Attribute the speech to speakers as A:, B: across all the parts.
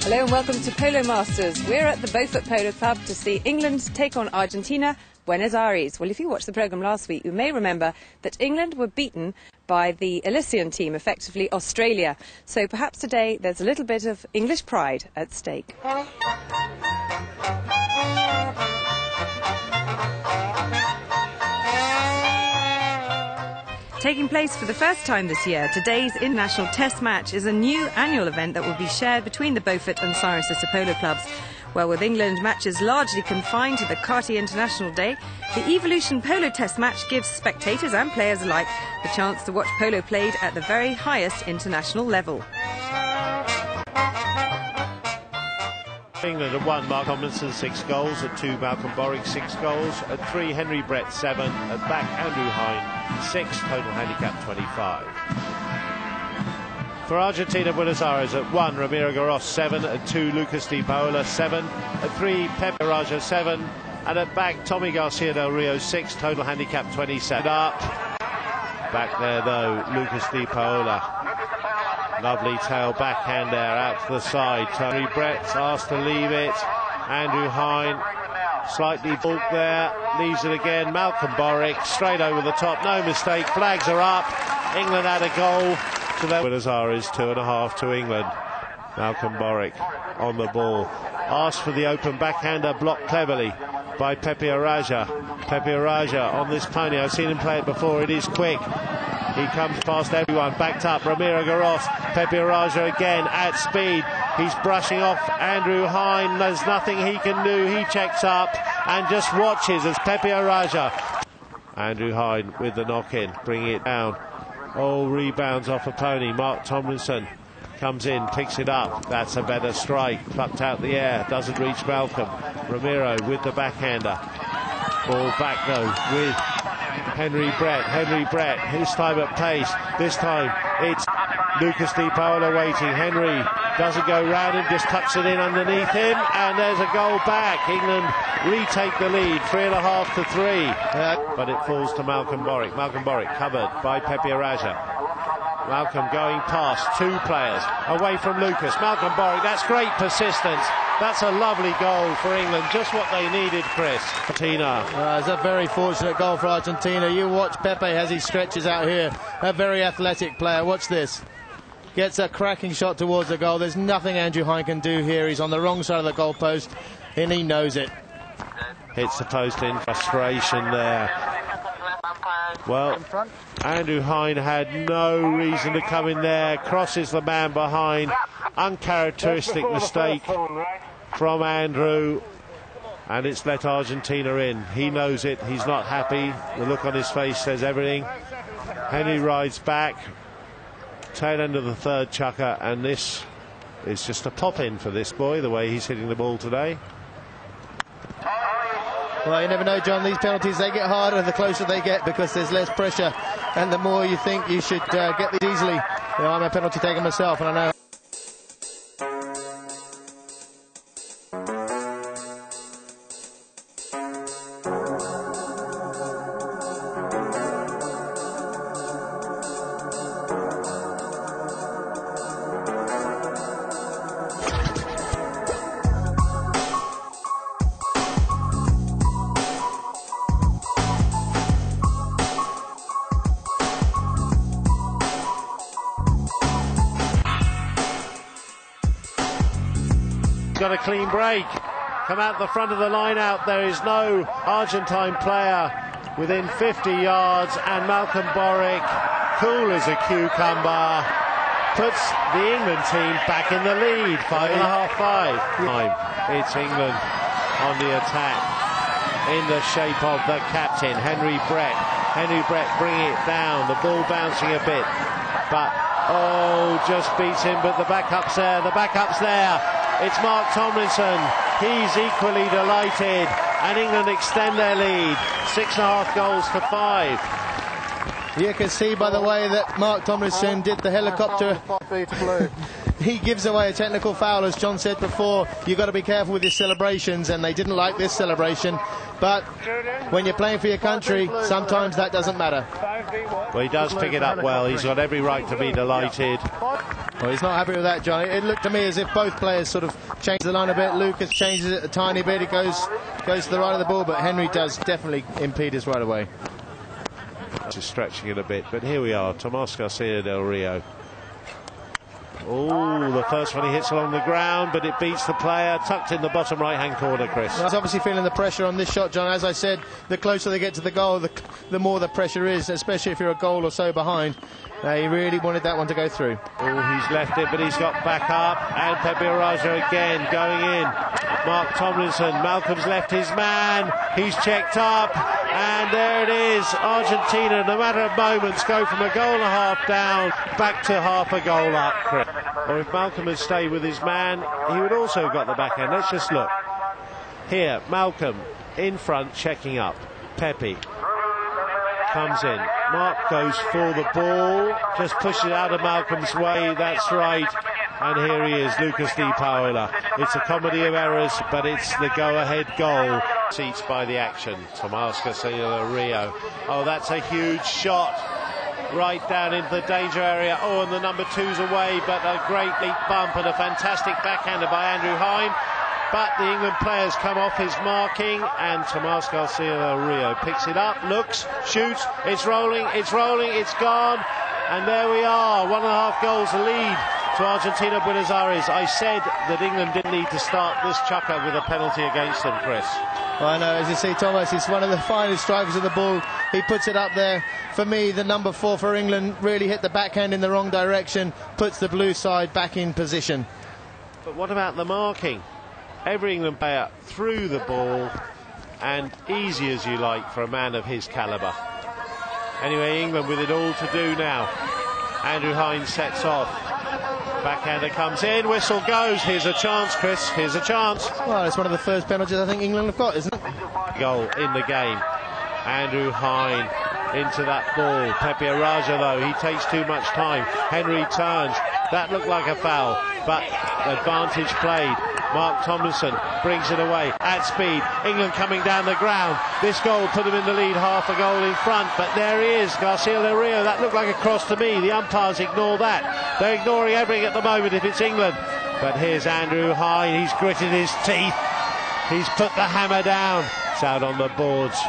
A: Hello and welcome to Polo Masters. We're at the Beaufort Polo Club to see England take on Argentina, Buenos Aires. Well, if you watched the programme last week, you may remember that England were beaten by the Elysian team, effectively Australia. So perhaps today there's a little bit of English pride at stake. Taking place for the first time this year, today's international test match is a new annual event that will be shared between the Beaufort and Cirencester Polo clubs. Well, with England matches largely confined to the Cartier International Day, the Evolution Polo Test match gives spectators and players alike the chance to watch polo played at the very highest international level.
B: England at 1, Mark Tomlinson 6 goals, at 2, Malcolm Borwick 6 goals, at 3, Henry Brett 7, at back, Andrew Hine 6, total handicap 25. For Argentina, Buenos Aires at 1, Ramiro Garros 7, at 2, Lucas Di Paola 7, at 3, Pepe Raja 7, and at back, Tommy Garcia del Rio 6, total handicap 27. Up. Back there though, Lucas Di Paola. Lovely tail backhand there out to the side. Henry Brett's asked to leave it. Andrew Hine slightly balked there, leaves it again. Malcolm Borwick straight over the top, no mistake. Flags are up. England had a goal to their Buenos Aires, 2.5 to England. Malcolm Borwick on the ball, asked for the open backhander, blocked cleverly by Pepe Raja. Pepe Raja on this pony, I've seen him play it before, it is quick. He comes past everyone, backed up, Ramiro Garros, Pepe Raja again at speed. He's brushing off Andrew Hine, there's nothing he can do, he checks up and just watches as Pepe Raja. Andrew Hine with the knock-in, bringing it down. Oh, rebounds off a pony, Mark Tomlinson comes in, picks it up, that's a better strike, plucked out the air, doesn't reach Malcolm. Ramiro with the backhander, ball back though with Henry Brett, his time at pace. This time it's Lucas Di Paola waiting. Henry doesn't go round him, just tucks it in underneath him, and there's a goal back. England retake the lead, 3.5 to 3. But it falls to Malcolm Borwick. Malcolm Borwick covered by Pepe Raja. Malcolm going past 2 players away from Lucas. Malcolm Borwick, that's great persistence. That's a lovely goal for England, just what they needed, Chris. Argentina.
C: It's a very fortunate goal for Argentina. You watch Pepe as he stretches out here. A very athletic player. Watch this. Gets a cracking shot towards the goal. There's nothing Andrew Hine can do here. He's on the wrong side of the goalpost, and he knows it.
B: Hits the post in frustration there. Well, Andrew Hine had no reason to come in there. Crosses the man behind. Uncharacteristic mistake from Andrew, and it's let Argentina in. He knows it, he's not happy. The look on his face says everything. Henry rides back, tail end of the third chukker, and this is just a pop-in for this boy, the way he's hitting the ball today.
C: Well, you never know, John, these penalties, they get harder the closer they get because there's less pressure, and the more you think you should get these easily. You know, I'm a penalty taker myself, and I know.
B: Got a clean break, come out the front of the line out. There is no Argentine player within 50 yards, and Malcolm Borwick, cool as a cucumber, puts the England team back in the lead. 5.5. It's England on the attack in the shape of the captain, Henry Brett. Henry Brett bringing it down, the ball bouncing a bit, but oh, just beats him. But the backup's there, the backup's there. It's Mark Tomlinson, he's equally delighted, and England extend their lead, 6.5 goals to 5.
C: You can see by the way that Mark Tomlinson did the helicopter he gives away a technical foul. As John said before, you've got to be careful with his celebrations, and they didn't like this celebration. But when you're playing for your country, sometimes that doesn't matter.
B: Well, he does pick it up well. He's got every right to be delighted.
C: Well, he's not happy with that, John. It looked to me as if both players sort of changed the line a bit. Lucas changes it a tiny bit. He goes to the right of the ball, but Henry does definitely impede us right away.
B: Just stretching it a bit, but here we are. Tomás García del Río. Oh, the first one he hits along the ground, but it beats the player, tucked in the bottom right-hand corner, Chris.
C: He's obviously feeling the pressure on this shot, John. As I said, the closer they get to the goal, the more the pressure is, especially if you're a goal or so behind. He really wanted that one to go through.
B: Oh, he's left it, but he's got back up, and Pepe Araja again going in. Mark Tomlinson, Malcolm's left his man, he's checked up, and there it is. Argentina, in a matter of moments, go from a goal and a half down back to half a goal up, Chris. Or if Malcolm had stayed with his man, he would also have got the backhand. Let's just look. Here, Malcolm in front, checking up. Pepe comes in. Mark goes for the ball, just pushes it out of Malcolm's way. That's right. And here he is, Lucas Di Paola. It's a comedy of errors, but it's the go-ahead goal. Seats by the action. Tomás García del Río. Oh, that's a huge shot. Right down into the danger area. Oh, and the number two's away, but a great leap bump and a fantastic backhander by Andrew Hine. But the England players come off his marking, and Tomás García del Río picks it up, looks, shoots, it's rolling, it's gone, and there we are, 1.5 goals lead to Argentina Buenos Aires. I said that England didn't need to start this chucker with a penalty against them, Chris.
C: Well, I know, as you see, Thomas, he's one of the finest strikers of the ball. He puts it up there. For me, the number 4 for England really hit the backhand in the wrong direction, puts the blue side back in position.
B: But what about the marking? Every England player threw the ball, and easy as you like for a man of his calibre. Anyway, England with it all to do now. Andrew Hine sets off. Backhander comes in, whistle goes. Here's a chance, Chris. Here's a chance.
C: Well, it's one of the first penalties I think England have got, isn't it?
B: Goal in the game. Andrew Hine into that ball. Pepe Araja, though, he takes too much time. Henry turns. That looked like a foul, but advantage played. Mark Tomlinson brings it away at speed. England coming down the ground. This goal put them in the lead, half a goal in front, but there he is, García del Río. That looked like a cross to me. The umpires ignore that. They're ignoring everything at the moment if it's England. But here's Andrew Hine. He's gritted his teeth. He's put the hammer down. It's out on the boards.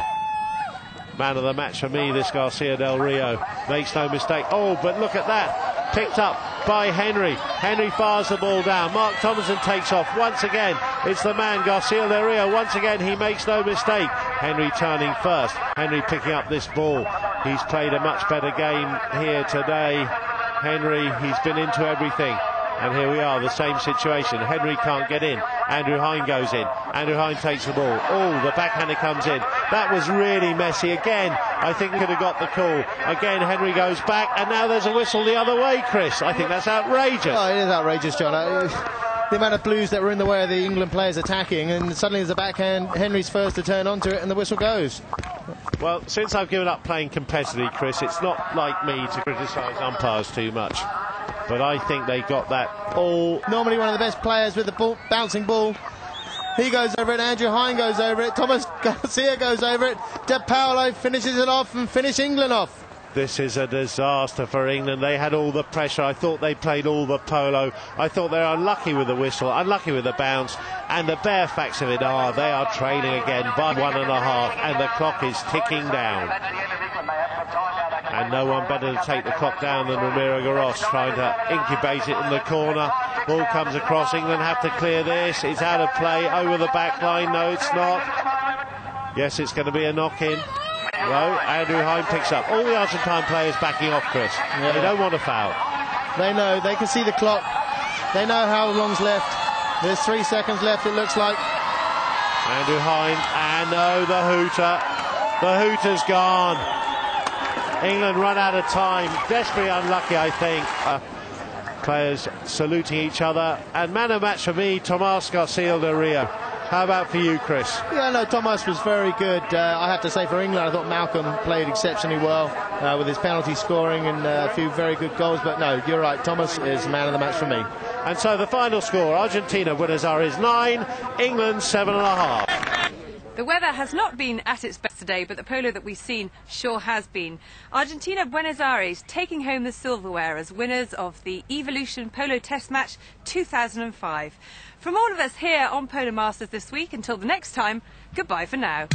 B: Man of the match for me, this García del Río. Makes no mistake. Oh, but look at that. Picked up by Henry. Henry fires the ball down. Mark Tomlinson takes off once again. It's the man, García del Río. Once again, he makes no mistake. Henry turning first. Henry picking up this ball. He's played a much better game here today. Henry, he's been into everything. And here we are, the same situation. Henry can't get in. Andrew Hine goes in. Andrew Hine takes the ball. Oh, the backhander comes in. That was really messy. Again, I think we could have got the call. Again, Henry goes back, and now there's a whistle the other way, Chris. I think that's outrageous.
C: Oh, it is outrageous, John. The amount of blues that were in the way of the England players attacking, and suddenly there's a backhand. Henry's first to turn onto it, and the whistle goes.
B: Well, since I've given up playing competitively, Chris, it's not like me to criticise umpires too much. But I think they got that all.
C: Normally one of the best players with the ball, bouncing ball. He goes over it, Andrew Hine goes over it, Tomás García goes over it, De Paolo finishes it off and finish England off.
B: This is a disaster for England. They had all the pressure. I thought they played all the polo. I thought they were unlucky with the whistle, unlucky with the bounce. And the bare facts of it are they are trailing again by 1.5, and the clock is ticking down. And no one better to take the clock down than Ramiro Garros, trying to incubate it in the corner. Ball comes across. England have to clear this. It's out of play over the back line. No, it's not. Yes, it's going to be a knock-in. No, Andrew Hine picks up. All the Argentine players backing off, Chris. Yeah. They don't want a foul.
C: They know. They can see the clock. They know how long's left. There's 3 seconds left, it looks like.
B: Andrew Hine. And no, the hooter. The hooter's gone. England run out of time. Desperately unlucky, I think. Players saluting each other. And man of match for me, Tomás García del Río. How about for you, Chris?
C: Yeah, no, Thomas was very good. I have to say, for England, I thought Malcolm played exceptionally well with his penalty scoring and a few very good goals. But no, you're right, Thomas is man of the match for me.
B: And so the final score, Argentina Buenos Aires 9, England 7.5.
A: The weather has not been at its best today, but the polo that we've seen sure has been. Argentina Buenos Aires taking home the silverware as winners of the Evolution Polo Test Match 2005. From all of us here on Polo Masters this week, until the next time, goodbye for now.